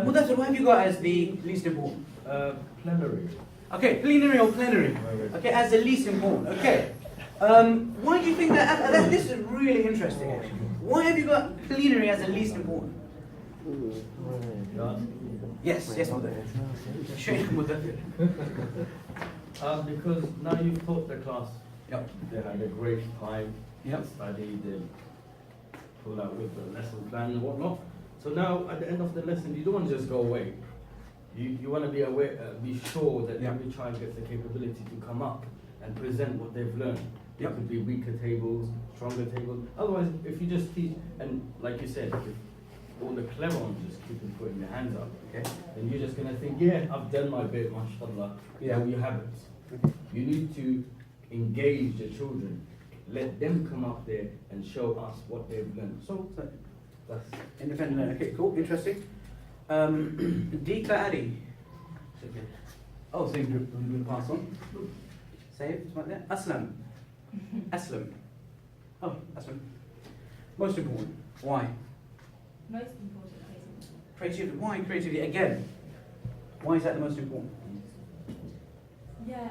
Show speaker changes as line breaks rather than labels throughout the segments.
Mudathir, what have you got as the least important?
Plenary.
Okay, plenary or plenary. Okay, as the least important. Okay. Why do you think that? This is really interesting, actually. Why have you got plenary as the least important? Yes, Mudathir. Shaykh Mudathir.
Because now you've taught the class.
Yep.
They had a great time.
Yep.
Study, they pull out with the lesson plan and whatnot. So now at the end of the lesson, you don't want to just go away. You want to be aware, be sure that every child gets the capability to come up and present what they've learned. It could be weaker tables, stronger tables. Otherwise, if you just teach, and like you said, if all the clever ones just keep putting their hands up, then you're just going to think, yeah, I've done my bit, mashallah. No, you haven't. You need to engage the children. Let them come up there and show us what they've learned. So that's
independent learning. Okay, cool, interesting. Deeqa Ali. Oh, same group. We'll pass on. Save, right there. Aslam. Oh, Aslam. Most important. Why?
Most important,
creativity. Why creativity? Again. Why is that the most important?
Yeah,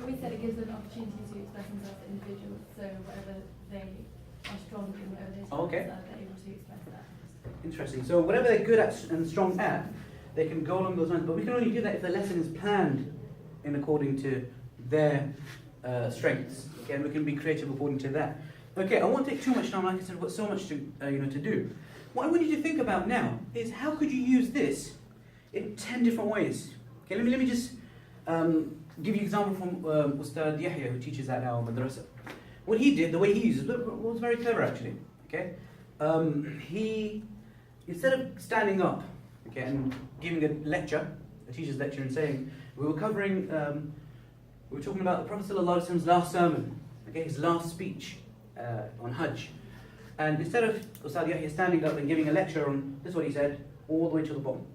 we said it gives them an opportunity to express themselves as individuals, so whatever they are strong in, whatever they they're able to express that.
Interesting. So whatever they're good at and strong at, they can go along those lines. But we can only do that if the lesson is planned in according to their strengths. Okay, and we can be creative according to that. Okay, I won't take too much time. Like I said, I've got so much to to do. What I want you to think about now is how could you use this in 10 different ways. Okay, let me just give you an example from Ustadh Yahya, who teaches at our madrasa. What he did, the way he uses it, was very clever actually. Okay, he instead of standing up, and giving a lecture, a teacher's lecture, and saying we were talking about the Prophet ﷺ's last sermon, his last speech on Hajj, and instead of Ustadh Yahya standing up and giving a lecture on this, is what he said, all the way to the bottom.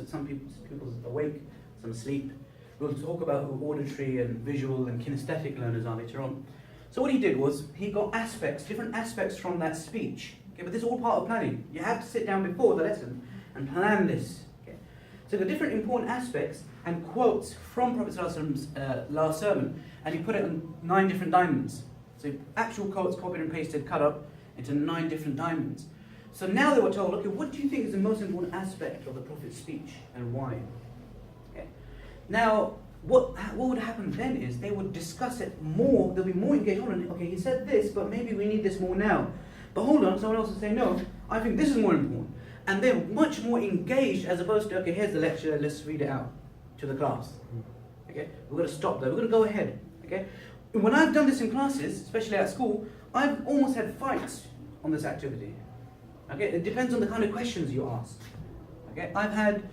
Some people's awake, some asleep. We'll talk about who auditory and visual and kinesthetic learners are later on. So what he did was, he got different aspects from that speech. Okay, but this is all part of planning. You have to sit down before the lesson and plan this. Okay? So the different important aspects and quotes from Prophet ﷺ's last sermon, and he put it on 9 different diamonds. So actual quotes copied and pasted, cut up into 9 different diamonds. So now they were told, okay, what do you think is the most important aspect of the Prophet's speech and why? Okay. Now, what would happen then is they would discuss it more, they'll be more engaged on it. Okay, he said this, but maybe we need this more now. But hold on, someone else will say, no, I think this is more important. And they're much more engaged as opposed to, okay, here's the lecture, let's read it out to the class. Okay, we're going to stop there, we're going to go ahead. Okay, when I've done this in classes, especially at school, I've almost had fights on this activity. Okay, it depends on the kind of questions you ask. Okay, I've had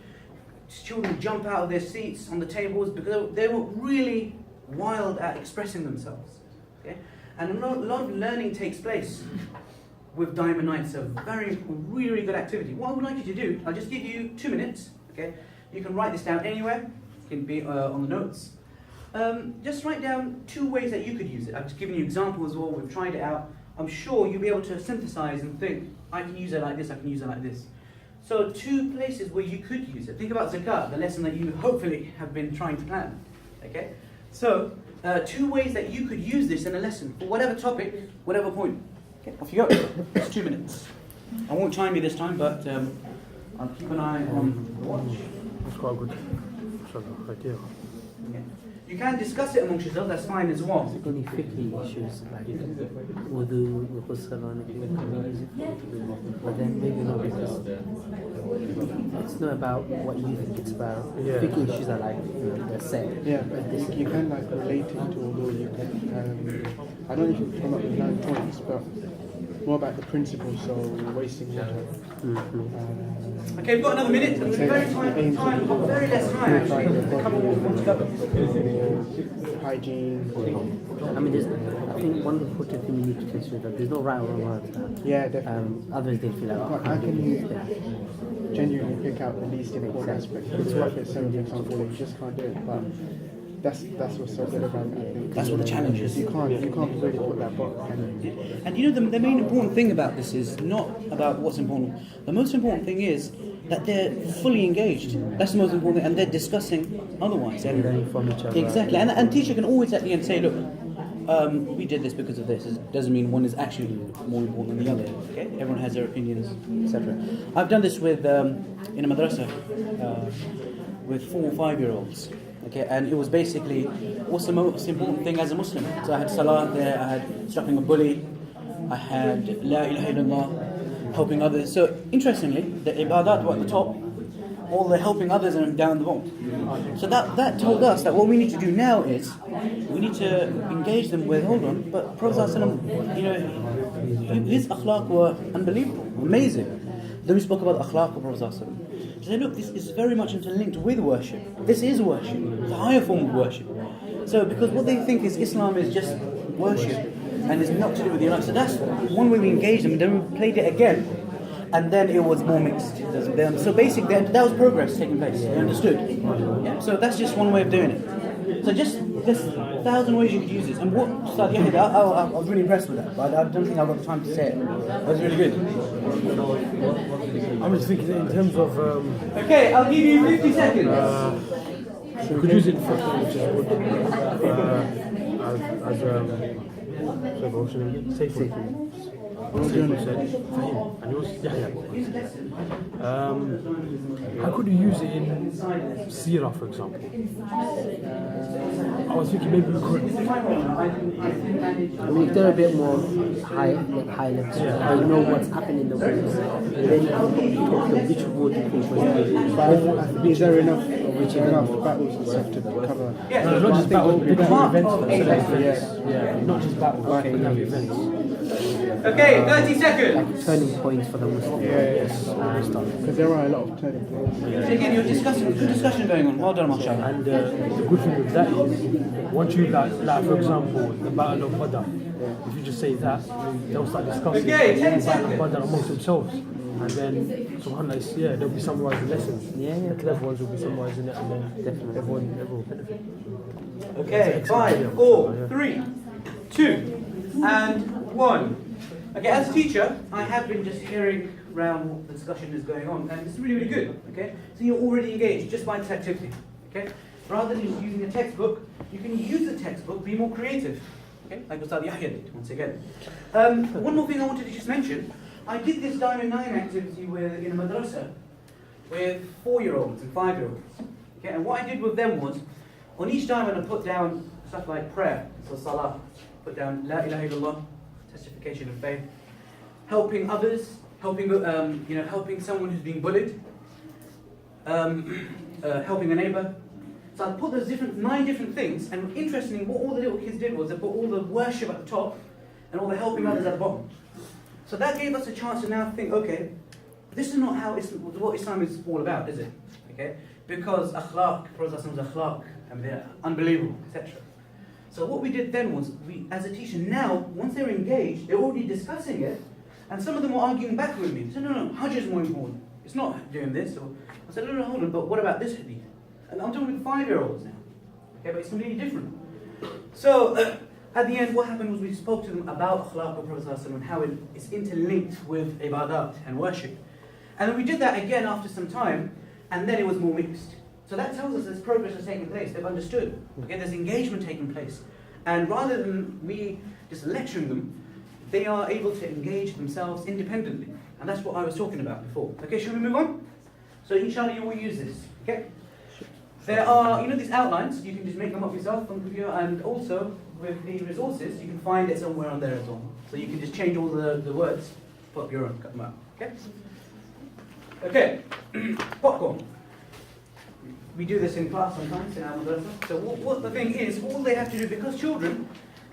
children jump out of their seats on the tables because they were really wild at expressing themselves. Okay, and a lot of learning takes place with Diamond Nights, a really good activity. What I would like you to do, I'll just give you 2 minutes. Okay, you can write this down anywhere. It can be on the notes. Just write down 2 ways that you could use it. I've just given you examples as well. We've tried it out. I'm sure you'll be able to synthesize and think, I can use it like this, I can use it like this. So 2 places where you could use it. Think about zakat, the lesson that you hopefully have been trying to plan. Okay? So 2 ways that you could use this in a lesson for whatever topic, whatever point. Okay, off you go. It's 2 minutes. I won't chime you this time, but I'll keep an eye on the watch.
That's quite good. Idea.
Okay. You can discuss it amongst yourselves, that's fine as well.
Any fiqh issues like wudu, ghusl or anything, but then maybe not because it's not about what you think it's about. Fiqh issues are like, they're set.
Yeah, you can like relate it to, although you can, I don't know if you come up with 9 points, but more about the principles, so wasting water.
Okay, we've got another minute. We've got very less time actually. Come on together.
Hygiene.
I mean, I think one of the important things we need to consider is that there's no right or wrong answer.
Yeah, definitely.
Others they feel like,
how can you genuinely pick out the least important aspect? It's worth it, so for example, you just can't do it, but that's what's so good about it, I think.
That's what the challenge is.
You can't really put that box, can you?
And the main important thing about this is not about what's important. The most important thing is that they're fully engaged. That's the most important thing, and they're discussing otherwise.
And learning from each other.
Exactly, and teacher can always at the end say, look, we did this because of this. It doesn't mean one is actually more important than the other. Okay, everyone has their opinions, etc. I've done this with in a madrasa with 4 or 5-year-olds. Okay, and it was basically what's the most important thing as a Muslim. So I had salah there, I had stopping a bully, I had la ilaha illallah, helping others. So interestingly, the ibadat were at the top, all the helping others are down the bottom. So that told us that what we need to do now is we need to engage them with, hold on, but Prophet ﷺ, you know, his akhlaq were unbelievable, amazing. Then we spoke about the akhlaq of Prophet ﷺ. To say, look, this is very much interlinked with worship. This is worship. It's a higher form of worship. So because what they think is Islam is just worship and it's not to do with the life. So that's one way we engaged them. Then we played it again, and then it was more mixed. So basically, that was progress taking place. You understood? Yeah. So that's just one way of doing it. So just there's 1,000 ways you could use this. And what Ustadh Hamid, I was really impressed with that, but I don't think I've got time to say it. That was really good.
I'm just thinking in terms of.
Okay, I'll give you 50 seconds.
You could use it for which is good. Safety. And yours, how could you use it in Sirah, for example? I was thinking maybe we could.
I mean, if they're a bit more high level, they know what's happening in the world. Then you talk them which word you think was
But is there enough battles and stuff to cover?
No, not just battles, we have events.
Yeah.
Not just battles,
Okay.
we have events.
Okay, 30 seconds.
like turning points for the Muslims.
Yes. Because there are a lot of turning points.
So again, you're discussing, good discussion going on. Well done, mashallah.
And the good thing with that is, once you like for example, the Battle of Badr, if you just say that, they'll start discussing
Okay, 10
the Battle of
seconds.
Badr amongst themselves. And then, subhanAllah, there'll be summarised lessons.
Yeah.
The clever ones will be summarised in it, and then
Definitely.
everyone will benefit.
Okay, 5, 4, 3, 2, and 1. Okay, as a teacher, I have been just hearing around what the discussion is going on, and it's really, really good. Okay, so you're already engaged just by this activity. Okay, rather than just using a textbook, you can use the textbook, be more creative. Okay, like Ustadh Yahya did once again. One more thing I wanted to just mention: I did this Diamond 9 activity in a madrasa with 4-year-olds and 5-year-olds. Okay, and what I did with them was, on each diamond I put down stuff like prayer, so salah, put down la ilaha illallah, testification of faith, helping others, helping someone who's being bullied, helping a neighbour. So I put those 9 different things, and interestingly, what all the little kids did was they put all the worship at the top and all the helping others at the bottom. So that gave us a chance to now think, okay, this is not what Islam is all about, is it? Okay, because akhlaq, Prophet's akhlaq, and they're unbelievable, etc. So what we did then was, as a teacher now, once they're engaged, they're already discussing it, and some of them were arguing back with me. They said, no, Hajj is more important. It's not doing this. Or I said, no, hold on, but what about this hadith? And I'm talking with 5-year-olds now. Okay, but it's completely different. So at the end, what happened was we spoke to them about akhlaq of Prophet ﷺ and how it's interlinked with ibadat and worship. And then we did that again after some time, and then it was more mixed. So that tells us there's progress has taken place. They've understood. Okay, there's engagement taking place. And rather than me just lecturing them, they are able to engage themselves independently. And that's what I was talking about before. Okay, shall we move on? So inshallah you will use this. Okay? There are, these outlines, you can just make them up yourself on the computer, and also with the resources, you can find it somewhere on there as well. So you can just change all the words, put up your own, cut them out. Okay? Okay, popcorn. We do this in class sometimes in our madrasa. So what the thing is, all they have to do, because children,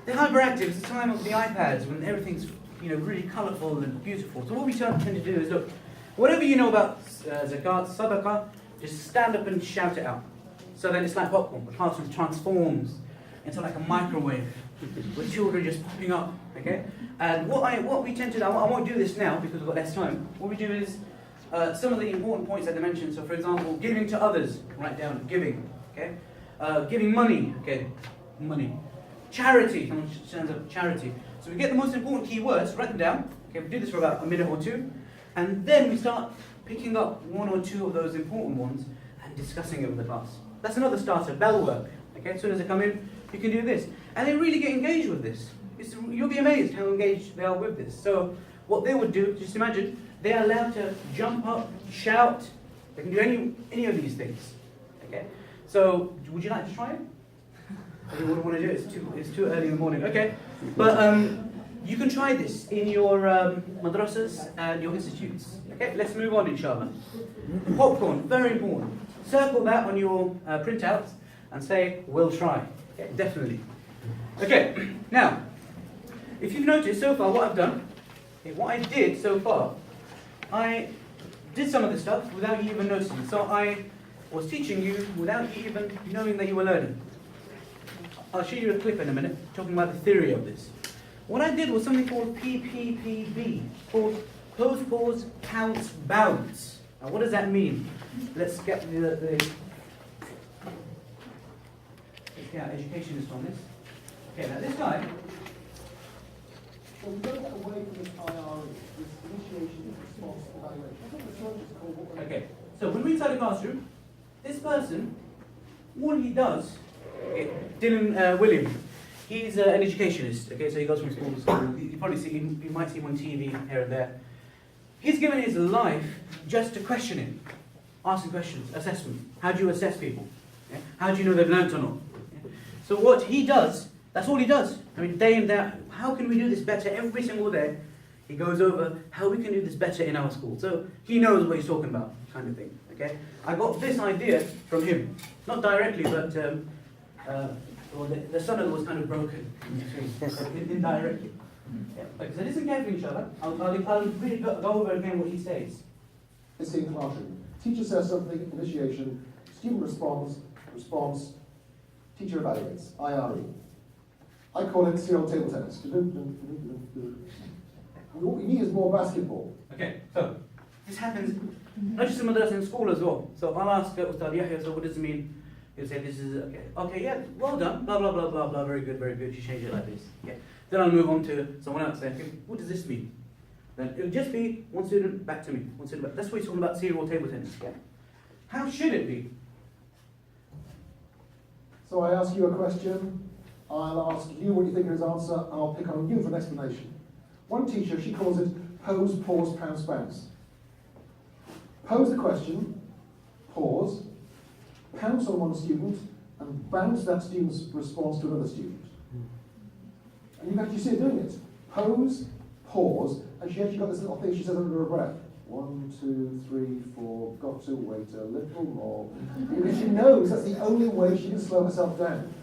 they're hyperactive. It's the time of the iPads when everything's really colourful and beautiful. So what we tend to do is, look, whatever you know about zakat, sadaqah, just stand up and shout it out. So then it's like popcorn. The classroom transforms into like a microwave with children just popping up. Okay. And what we tend to do, I won't do this now because we've got less time. What we do is some of the important points that they mentioned. So for example, giving to others. Write down giving. Okay. Giving money. Okay. Money. Charity. Someone stands up. Charity. So we get the most important key words. Write them down. Okay. We do this for about a minute or two, and then we start picking up one or two of those important ones and discussing it with the class. That's another starter, bell work. Okay, as soon as they come in, you can do this. And they really get engaged with this. You'll be amazed how engaged they are with this. So what they would do, just imagine, they're allowed to jump up, shout, they can do any of these things. Okay? So would you like to try it? Or you wouldn't want to do it, it's too early in the morning. Okay. But you can try this in your madrasas and your institutes. Okay, let's move on, inshallah. Popcorn, very important. Circle that on your printouts and say, we'll try. Okay, definitely. Okay, now, if you've noticed so far what I've done, okay, what I did so far, I did some of this stuff without you even noticing. So I was teaching you without you even knowing that you were learning. I'll show you a clip in a minute, talking about the theory of this. What I did was something called PPPB, called pose, pause, counts, bounce. Now what does that mean? Let's get let's get our educationist on this. Okay, now this guy.
So we don't get away from this IRE, this initiation, response, evaluation. I think the church is called what we're
Okay, so when we're inside the classroom, this person, all he does, okay, Dylan William, he's an educationist, okay, so he goes from school to school. You probably see him, you might see him on TV here and there. He's given his life just to questioning, asking questions, assessment. How do you assess people? Yeah? How do you know they've learnt or not? Yeah? So what he does, that's all he does. I mean, day in, day out, how can we do this better every single day? He goes over how we can do this better in our school. So he knows what he's talking about, kind of thing, okay? I got this idea from him. Not directly, but well, the sonnet was kind of broken in between, so indirectly. Yeah. Okay, so listen carefully, inshallah. I'll really go over again what he says.
It's in classroom. Teacher says something, initiation, student responds, teacher evaluates, IRE. I call it serial table tennis. What we need is more basketball.
Okay, so this happens not just in madrasa, in school as well. So I'll ask Ustadh Yahya, so what does it mean? He'll say this is okay. Okay, yeah, well done, blah blah blah blah blah, very good, you change it like this. Okay. Then I'll move on to someone else saying, okay, what does this mean? Then it'll just be one student back to me, one student back. That's what he's talking about serial table tennis. Yeah. How should it be?
So I ask you a question, I'll ask you what you think of his answer, and I'll pick on you for an explanation. One teacher, she calls it pose, pause, pounce, bounce. Pose the question, pause, pounce on one student, and bounce that student's response to another student. And you can actually see her doing it. Pose, pause, and she actually got this little thing she says under her breath. 1, 2, 3, 4, got to wait a little more. Because she knows that's the only way she can slow herself down.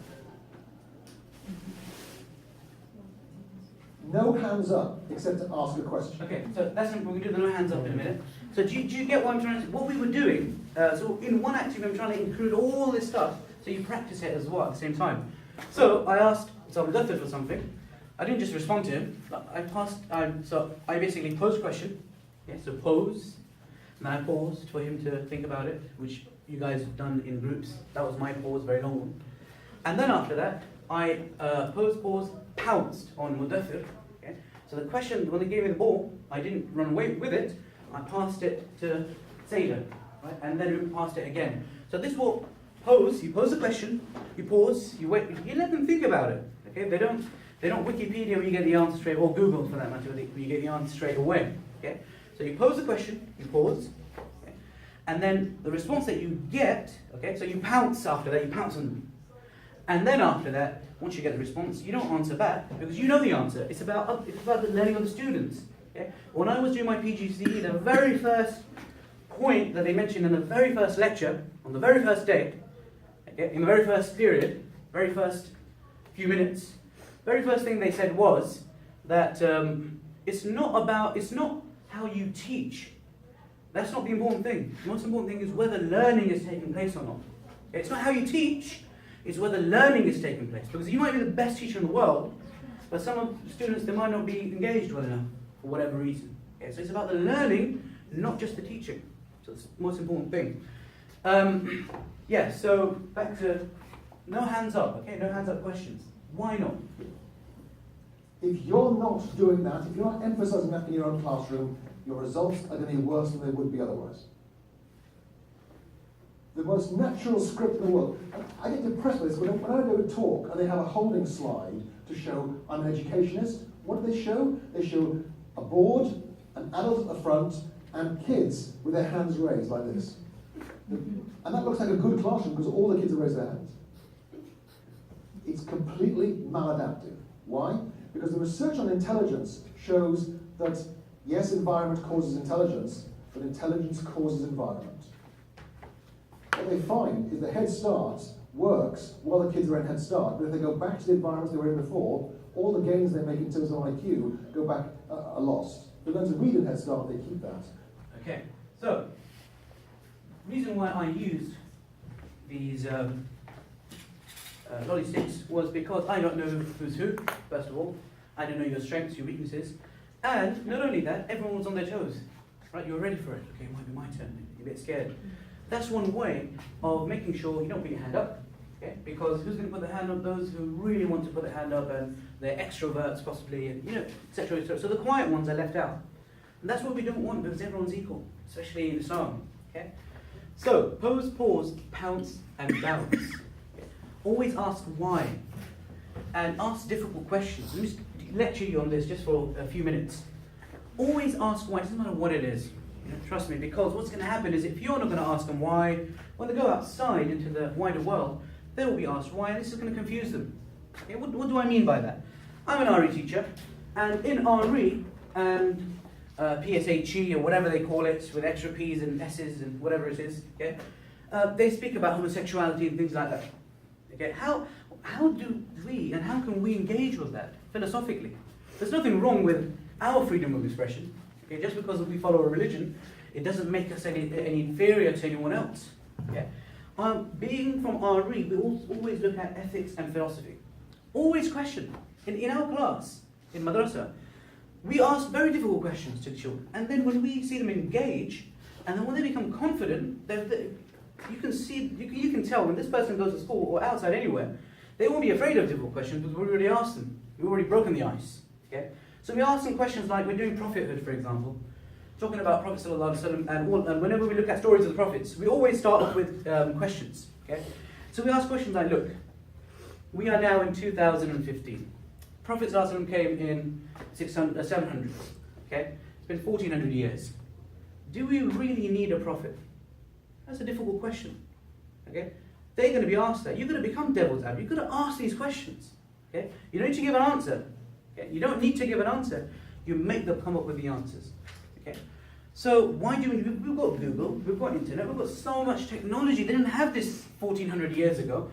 No hands up, except to ask a question.
Okay, so that's we're going to do the no hands up in a minute. So do you get what I'm trying to say? What we were doing, so in one activity I'm trying to include all this stuff, so you practice it as well at the same time. So I asked Ustadh Hamid for something. I didn't just respond to him, but I basically posed a question. Yeah, so pose, and I paused for him to think about it, which you guys have done in groups. That was my pause, very long one. And then after that, I pause, pounced on Mudathir. Okay? So the question, when they gave me the ball, I didn't run away with it, I passed it to Sailor, right? And then we passed it again. So this will pose, you pose the question, you pause, you wait, you let them think about it. Okay? They don't Wikipedia where you get the answer straight, or Google for that matter, where you get the answer straight away. Okay? So you pose the question, you pause, okay? And then the response that you get, okay, so you pounce after that, you pounce on them. And then after that, once you get the response, you don't answer back because you know the answer. It's about the learning of the students. Okay? When I was doing my PGCE, the very first point that they mentioned in the very first lecture, on the very first day, okay, in the very first period, very first few minutes, very first thing they said was that it's not how you teach. That's not the important thing. The most important thing is whether learning is taking place or not. Okay? It's not how you teach, it's whether learning is taking place. Because you might be the best teacher in the world, but some of the students, they might not be engaged well enough for whatever reason. Okay? So it's about the learning, not just the teaching. So it's the most important thing. Yeah, so back to no hands up, okay? No hands up questions. Why not?
If you're not doing that, if you're not emphasizing that in your own classroom, your results are going to be worse than they would be otherwise. The most natural script in the world. I get depressed by this when I do a talk and they have a holding slide to show I'm an educationist. What do they show? They show a board, an adult at the front, and kids with their hands raised like this. And that looks like a good classroom because all the kids have raised their hands. It's completely maladaptive. Why? Because the research on intelligence shows that, yes, environment causes intelligence, but intelligence causes environment. What they find is the Head Start works while the kids are in Head Start, but if they go back to the environments they were in before, all the gains they make in terms of IQ go back are lost. They learn to read in Head Start, they keep that.
Okay, so the reason why I used these lolly sticks was because I don't know who's who, first of all. I don't know your strengths, your weaknesses. And not only that, everyone was on their toes. Right, you're ready for it. Okay, it might be my turn. You're a bit scared. That's one way of making sure you don't put your hand up. Okay? Because who's going to put their hand up? Those who really want to put their hand up, and they're extroverts possibly, and etc. etc. So the quiet ones are left out. And that's what we don't want, because everyone's equal, especially in Islam. Okay? So, pose, pause, pounce, and bounce. Okay? Always ask why. And ask difficult questions. Let me just lecture you on this just for a few minutes. Always ask why. It doesn't matter what it is. Trust me, because what's going to happen is if you're not going to ask them why, when they go outside into the wider world, they will be asked why, and this is going to confuse them. Okay, what do I mean by that? I'm an RE teacher, and in RE and PSHE or whatever they call it, with extra P's and S's and whatever it is, okay, they speak about homosexuality and things like that. Okay, how do we and how can we engage with that philosophically? There's nothing wrong with our freedom of expression. Okay, just because we follow a religion, it doesn't make us any inferior to anyone else. Okay? Being from RE, we always look at ethics and philosophy. Always question. In our class, in madrasa, we ask very difficult questions to the children. And then when we see them engage, and then when they become confident, you can tell when this person goes to school or outside anywhere, they won't be afraid of difficult questions because we already asked them. We've already broken the ice. Okay? So we ask them questions like, we're doing prophethood, for example, talking about Prophet ﷺ, and whenever we look at stories of the prophets, we always start off with questions. Okay? So we ask questions like, look, we are now in 2015. Prophet ﷺ came in 700. Okay? It's been 1400 years. Do we really need a prophet? That's a difficult question. Okay? They're going to be asked that. You're going to become devil's advocate. You're going to ask these questions. Okay? You don't need to give an answer. Okay? You don't need to give an answer. You make them come up with the answers. Okay? So why do we've got Google, we've got internet, we've got so much technology. They didn't have this 1400 years ago.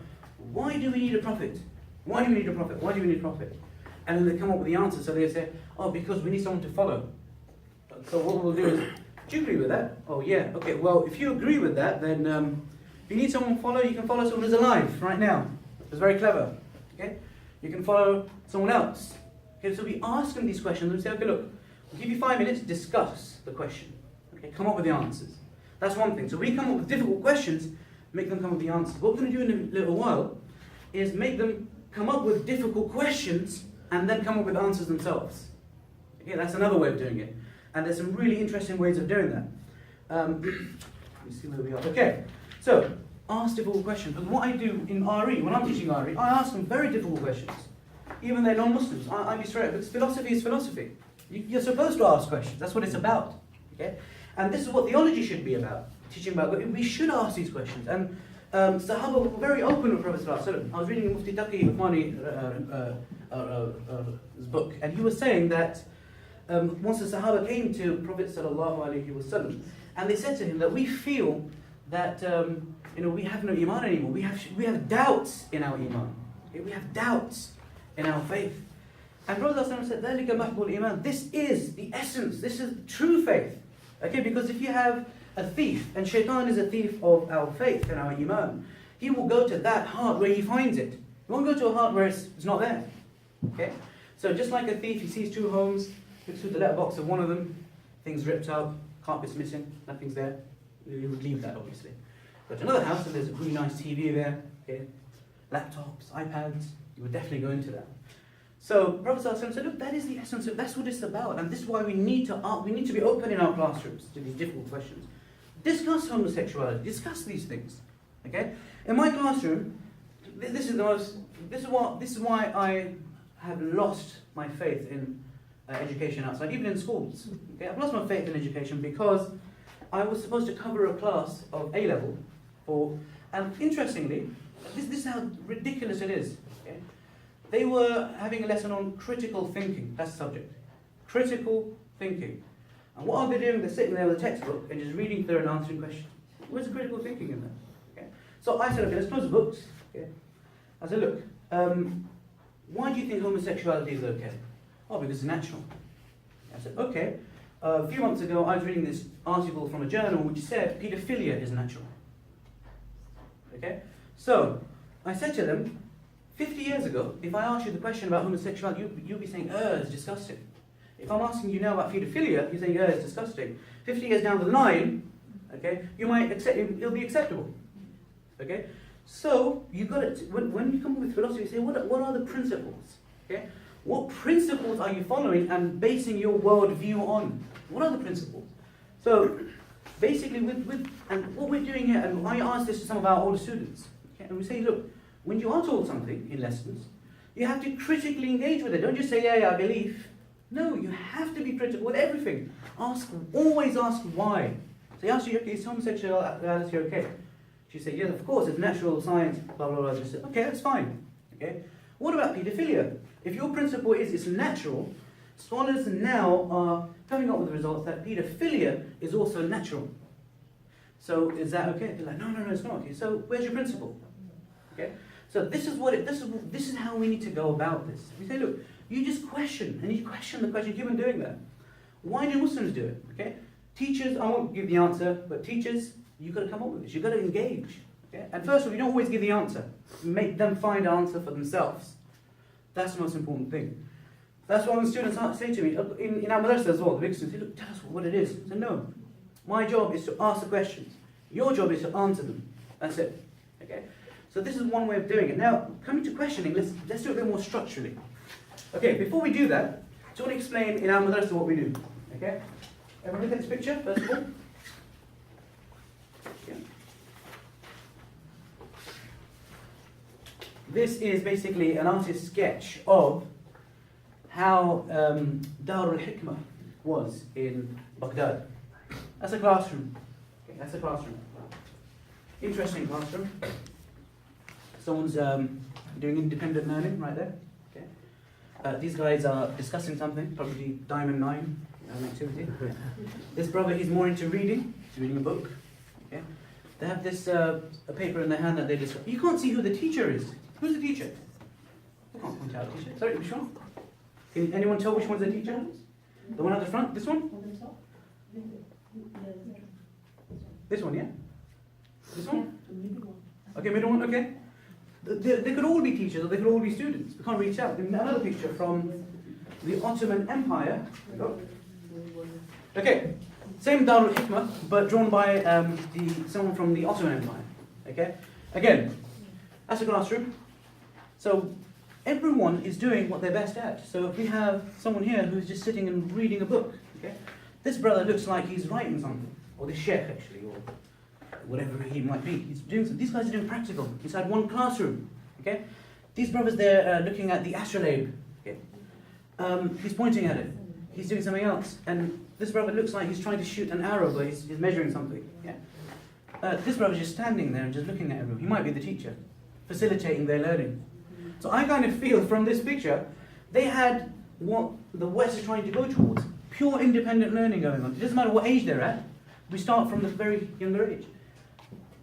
Why do we need a prophet? Why do we need a prophet? Why do we need a prophet? And then they come up with the answer. So they say, oh, because we need someone to follow. So what we'll do is, do you agree with that? Oh yeah, okay, well if you agree with that, then if you need someone to follow, you can follow someone who's alive right now. It's very clever. Okay? You can follow someone else. Okay, so we ask them these questions and we say, okay, look, we'll give you 5 minutes to discuss the question. Okay, come up with the answers. That's one thing. So we come up with difficult questions, make them come up with the answers. What we're going to do in a little while is make them come up with difficult questions and then come up with answers themselves. Okay, that's another way of doing it. And there's some really interesting ways of doing that. Let me see where we are. Okay, so ask difficult questions. But what I do in RE, when I'm teaching RE, I ask them very difficult questions. Even they're non-Muslims. I be straight up, because philosophy is philosophy. You're supposed to ask questions. That's what it's about. Okay? And this is what theology should be about. Teaching about God. We should ask these questions. And Sahaba were very open with Prophet ﷺ. I was reading Mufti Taqi Uthmani's book, and he was saying that once the Sahaba came to Prophet ﷺ, and they said to him that we feel that we have no iman anymore. We have doubts in our iman. Okay? We have doubts in our faith. And Prophet ﷺ said, ذَلِكَ مَحْبُ الْإِيمَانِ. This is the essence. This is true faith. Okay, because if you have a thief, and shaitan is a thief of our faith and our iman, he will go to that heart where he finds it. He won't go to a heart where it's not there. Okay? So just like a thief, he sees two homes, looks through the letterbox of one of them, things ripped up, carpet's missing, nothing's there. You would leave that, obviously. Go to another house and there's a really nice TV there, okay? Laptops, iPads, you would definitely go into that. So Prophet ﷺ said, look, that is the essence of, that's what it's about, and this is why we need to be open in our classrooms to these difficult questions. Discuss homosexuality, discuss these things. Okay? In my classroom, this is why I have lost my faith in education outside, even in schools. Okay? I've lost my faith in education because I was supposed to cover a class of A level and interestingly, this is how ridiculous it is. Okay? They were having a lesson on critical thinking. That's the subject. Critical thinking. And what are they doing? They're sitting there with a textbook and just reading through and answering questions. Where's the critical thinking in there? Okay? So I said, okay, let's close the books. Okay? I said, look, why do you think homosexuality is okay? Oh, because it's natural. I said, okay. A few months ago, I was reading this article from a journal which said paedophilia is natural. Okay? So, I said to them, 50 years ago, if I asked you the question about homosexuality, you'd be saying, it's disgusting. If I'm asking you now about paedophilia, you're saying, it's disgusting. 50 years down the line, okay, you might accept, it'll be acceptable. Okay? So, you've got to, when you come up with philosophy, you say, what are the principles? Okay? What principles are you following and basing your worldview on? What are the principles? So, basically, and what we're doing here, and I ask this to some of our older students, okay, and we say, look, when you are told something in lessons, you have to critically engage with it. Don't just say, yeah, I believe. No, you have to be critical with everything. Always ask why. So you ask you, okay, is homosexuality okay? She said, yes, of course, it's natural science, blah, blah, blah. She said, okay, that's fine. Okay. What about paedophilia? If your principle is it's natural, scholars now are coming up with the results that paedophilia is also natural. So is that okay? They're like, no, it's not okay. So where's your principle? Okay. So this is how we need to go about this. We say, look, you just question, and you question the question. You've been doing that. Why do Muslims do it? Okay. Teachers, I won't give the answer, but teachers, you've got to come up with this. You've got to engage. Okay. And first of all, you don't always give the answer. Make them find an answer for themselves. That's the most important thing. That's why when students say to me, in our madrasa as well, the big students say, look, tell us what it is. I say, no. My job is to ask the questions. Your job is to answer them. That's it. Okay? So this is one way of doing it. Now, coming to questioning, let's do it a bit more structurally. Okay, before we do that, I want to explain in our madrasa what we do. Okay? Everyone look at this picture, first of all. Yeah. This is basically an artist's sketch of how Darul Hikmah was in Baghdad. That's a classroom. Okay, that's a classroom. Interesting classroom. Someone's doing independent learning right there. Okay. These guys are discussing something, probably Diamond 9 activity. This brother, he's more into reading. He's reading a book. Okay. They have this a paper in their hand that they discuss. You can't see who the teacher is. Who's the teacher? I can't point out the teacher. Sorry, which one? Can anyone tell which one's the teacher? The one at the front? This one? This one, yeah? This one? Okay, middle one, okay. They could all be teachers or they could all be students. We can't reach out. Another picture from the Ottoman Empire. Okay, same Darul Hikmah, but drawn by someone from the Ottoman Empire. Okay, again, that's a classroom. So everyone is doing what they're best at. So if we have someone here who's just sitting and reading a book, okay, this brother looks like he's writing something, or this sheikh actually, or whatever he might be. He's doing something. These guys are doing practical inside one classroom. Okay, these brothers there looking at the astrolabe. Okay, he's pointing at it. He's doing something else, and this brother looks like he's trying to shoot an arrow, but he's measuring something. Yeah. This brother's just standing there and just looking at everyone. He might be the teacher, facilitating their learning. So I kind of feel from this picture, they had what the West is trying to go towards: pure independent learning going on. It doesn't matter what age they're at. We start from the very younger age.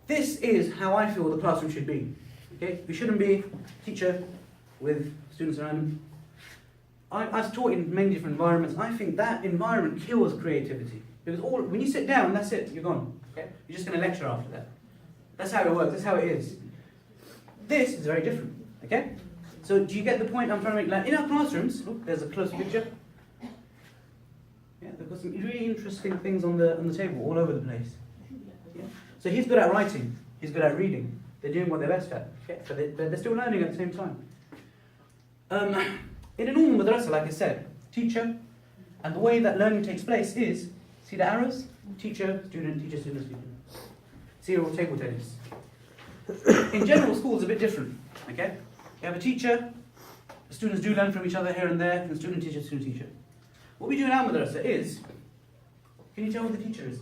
This is how I feel the classroom should be. Okay, we shouldn't be teacher with students around them. I've taught in many different environments. I think that environment kills creativity because when you sit down, that's it. You're gone. Okay, you're just going to lecture after that. That's how it works. That's how it is. This is very different. Okay, so do you get the point I'm trying to make? Like in our classrooms, look, there's a close picture. Yeah, they've got some really interesting things on the table all over the place. Yeah. So he's good at writing. He's good at reading. They're doing what they're best at. Okay, but they're still learning at the same time. In a normal madrasa, like I said, teacher, and the way that learning takes place is, see the arrows? Teacher, student, teacher, student, student. Zero table tennis. In general, schools are a bit different. Okay? You have a teacher, the students do learn from each other here and there, and student teacher, student teacher. What we do in our madrasa is, can you tell who the teacher is?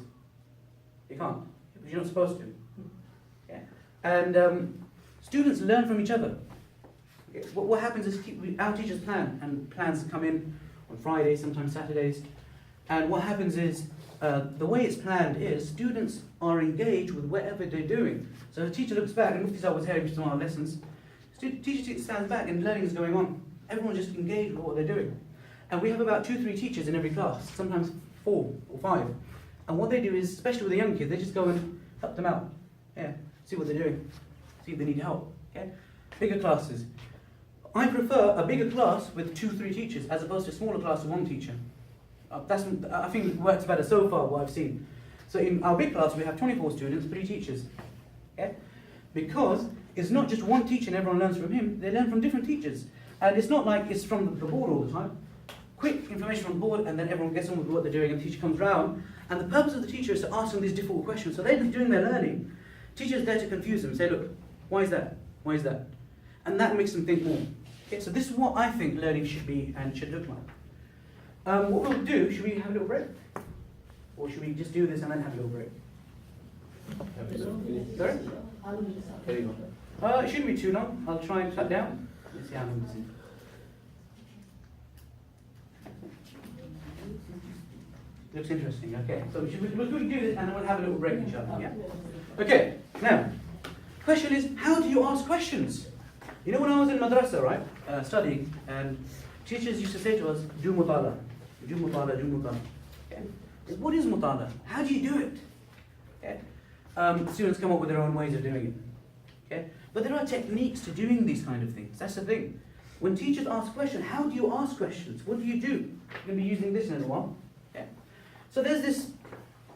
You can't, because you're not supposed to. Okay? And students learn from each other. Okay? What happens is our teachers plan, and plans come in on Fridays, sometimes Saturdays. And what happens is, the way it's planned is students are engaged with whatever they're doing. So the teacher looks back, and Mufti Sahib was here in our lessons. Teacher stands back and learning is going on. Everyone's just engaged with what they're doing. And we have about 2-3 teachers in every class, sometimes 4 or 5. And what they do is, especially with the young kids, they just go and help them out. Yeah, see what they're doing, see if they need help. Okay, bigger classes. I prefer a bigger class with 2-3 teachers as opposed to a smaller class with 1 teacher. I think it works better so far, what I've seen. So in our big class, we have 24 students, 3 teachers. Okay? Because it's not just one teacher and everyone learns from him, they learn from different teachers. And it's not like it's from the board all the time. Quick information from the board, and then everyone gets on with what they're doing, and the teacher comes round. And the purpose of the teacher is to ask them these difficult questions. So they're doing their learning. Teacher's there to confuse them, say, look, why is that? Why is that? And that makes them think more. Okay, so this is what I think learning should be and should look like. What we'll do, should we have a little break? Or should we just do this and then have a little break? Sorry? There you go. It shouldn't be too long. I'll try and cut down. Let's see how long this is. Looks interesting, okay. So we'll do this and then we'll have a little break, inshallah. Yeah? Okay, now, question is, how do you ask questions? You know, when I was in madrasa, right, studying, and teachers used to say to us, do mutala. Do mutala, do mutala. Okay? What is mutala? How do you do it? Okay? Students come up with their own ways of doing it. Okay? But there are techniques to doing these kind of things. That's the thing. When teachers ask questions, how do you ask questions? What do you do? You're going to be using this in a little while. Okay? So there's this,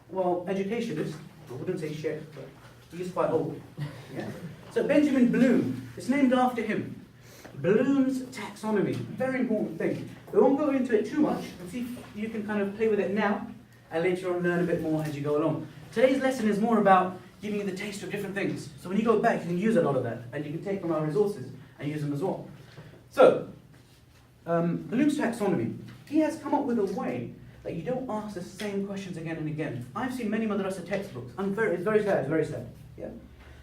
well, educationist, I wouldn't say sheikh, but he's quite old. Yeah? So Benjamin Bloom, it's named after him. Bloom's taxonomy, very important thing. We won't go into it too much, and see if you can kind of play with it now, and later on learn a bit more as you go along. Today's lesson is more about giving you the taste of different things. So when you go back, you can use a lot of that, and you can take from our resources and use them as well. So, Bloom's taxonomy, he has come up with a way that you don't ask the same questions again and again. I've seen many madrasa textbooks, it's very sad, it's very sad. Yeah?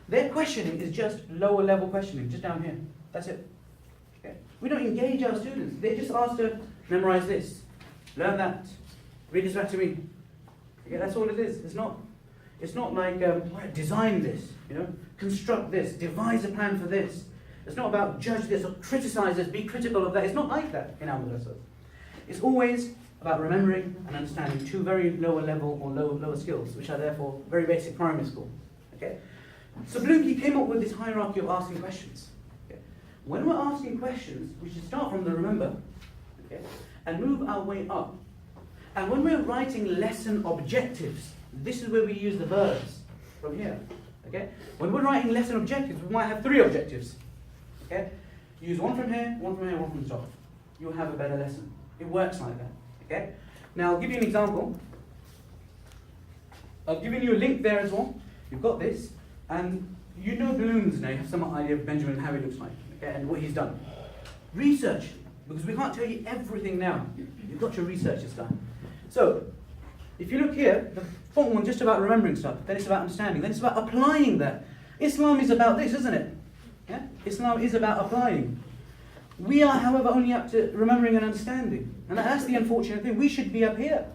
Their questioning is just lower level questioning, just down here. That's it. Okay? We don't engage our students. They just ask to memorize this, learn that, read this back to me. Okay, that's all it is. It's not like design this, you know, construct this, devise a plan for this. It's not about judge this or criticize this, be critical of that. It's not like that in our madrasas. It's always about remembering and understanding 2 very lower level or lower skills, which are therefore very basic primary school. Okay? So Bloom, he came up with this hierarchy of asking questions. Okay? When we're asking questions, we should start from the remember, okay, and move our way up. And when we're writing lesson objectives, this is where we use the verbs from here. Okay? When we're writing lesson objectives, we might have 3 objectives. Okay? Use one from here, one from here, one from the top. You'll have a better lesson. It works like that. Okay? Now I'll give you an example. I've given you a link there as well. You've got this, and you know Bloom's now. You have some idea of Benjamin, how he looks like, okay, and what he's done. Research, because we can't tell you everything now. You've got to research this guy. So, if you look here, the front one's just about remembering stuff, then it's about understanding, then it's about applying that. Islam is about this, isn't it? Yeah? Islam is about applying. We are, however, only up to remembering and understanding. And that's the unfortunate thing. We should be up here.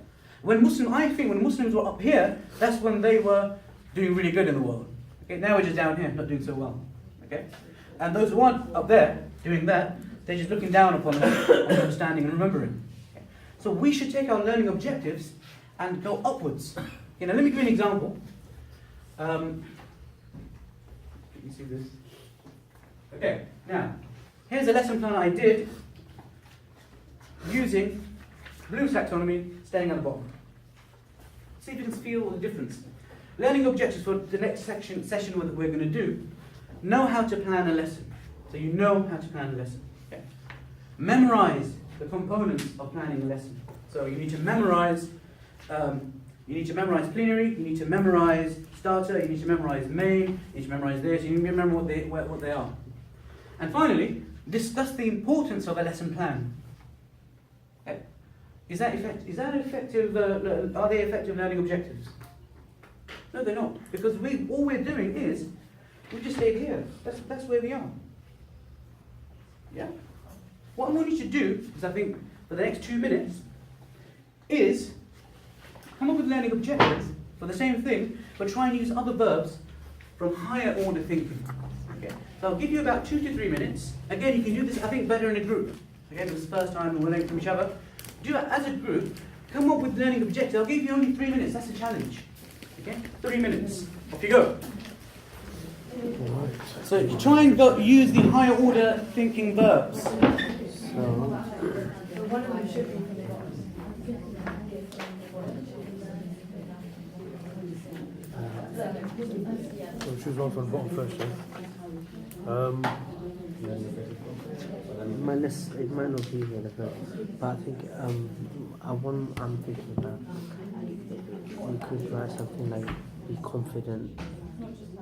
I think when Muslims were up here, that's when they were doing really good in the world. Okay, now we're just down here, not doing so well. Okay? And those who aren't up there doing that, they're just looking down upon us and understanding and remembering. Okay? So we should take our learning objectives and go upwards. You know, let me give you an example. Can you see this? Okay, now, here's a lesson plan I did using Bloom's taxonomy, staying at the bottom. See if you can feel the difference. Learning objectives for the next session that we're going to do. Know how to plan a lesson. So you know how to plan a lesson. Okay. memorize the components of planning a lesson. So you need to memorize. Plenary. You need to memorize starter. You need to memorize main. You need to memorize this. You need to remember what they are. And finally, discuss the importance of a lesson plan. Okay. Is that effective? Are they effective learning objectives? No, they're not. Because all we're doing is we just stay here. That's where we are. Yeah. What I want you to do is, I think, for the next 2 minutes, is come up with learning objectives for the same thing, but try and use other verbs from higher order thinking. Okay. So I'll give you about 2 to 3 minutes. Again, you can do this, I think, better in a group. Again, this is the first time we're learning from each other. Do it as a group. Come up with learning objectives. I'll give you only 3 minutes. That's a challenge. Okay. 3 minutes. Off you go. So you try and use the higher order thinking verbs.
So,
one of them should be
I'll choose one from the bottom first. Then.
it might not be relevant, but I think I'm thinking about, you could write something like, be confident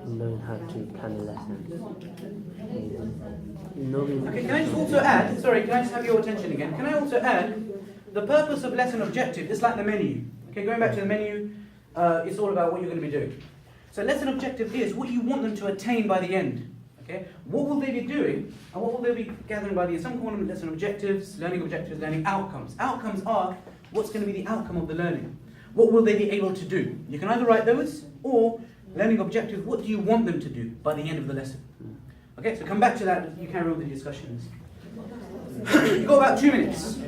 in knowing how to plan a lesson.
Okay, can I just also add, sorry, can I just have your attention again? Can I also add, the purpose of lesson objective is like the menu. Okay, going back to the menu, it's all about what you're going to be doing. So lesson objective is what you want them to attain by the end. Okay, what will they be doing, and what will they be gathering by the end? Some call them lesson objectives, learning outcomes. Outcomes are what's going to be the outcome of the learning. What will they be able to do? You can either write those, or learning objectives, what do you want them to do by the end of the lesson? Okay, so come back to that, you carry on with the discussions. You've got about 2 minutes.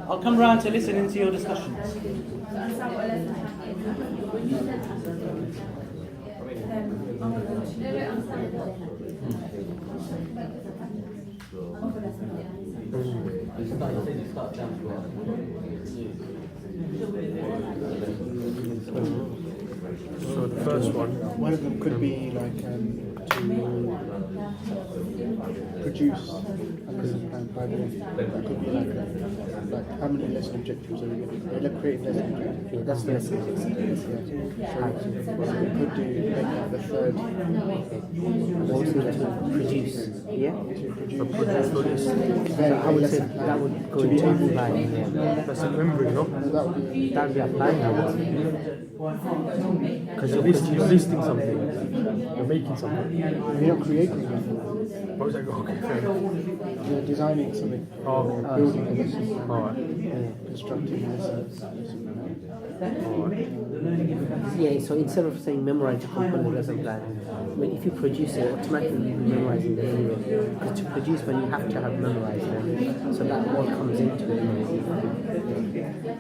I'll come round to listen into your discussions.
So the first one
of them could be like to produce a lesson plan by the end. That could be like how many lesson objectives are we getting? They're creating lesson objectives.
Yeah, that's the lesson.
So we could do make that the third.
Also to produce. Yeah?
To produce.
So I would say that would go into applying. Yeah.
that's remembering, no?
That would be
That would be applying, I would say. Because
You're listing something. You're making something.
you're not creating it.
What was that? Okay, fair enough.
You're designing something. Building a lesson.
Alright.
Constructing a lesson.
Yeah, so instead of saying memorize the component lesson plan, if you produce it, automatically you'll be memorizing them anyway. Because to produce one, you have to have memorized them. So that all comes into it.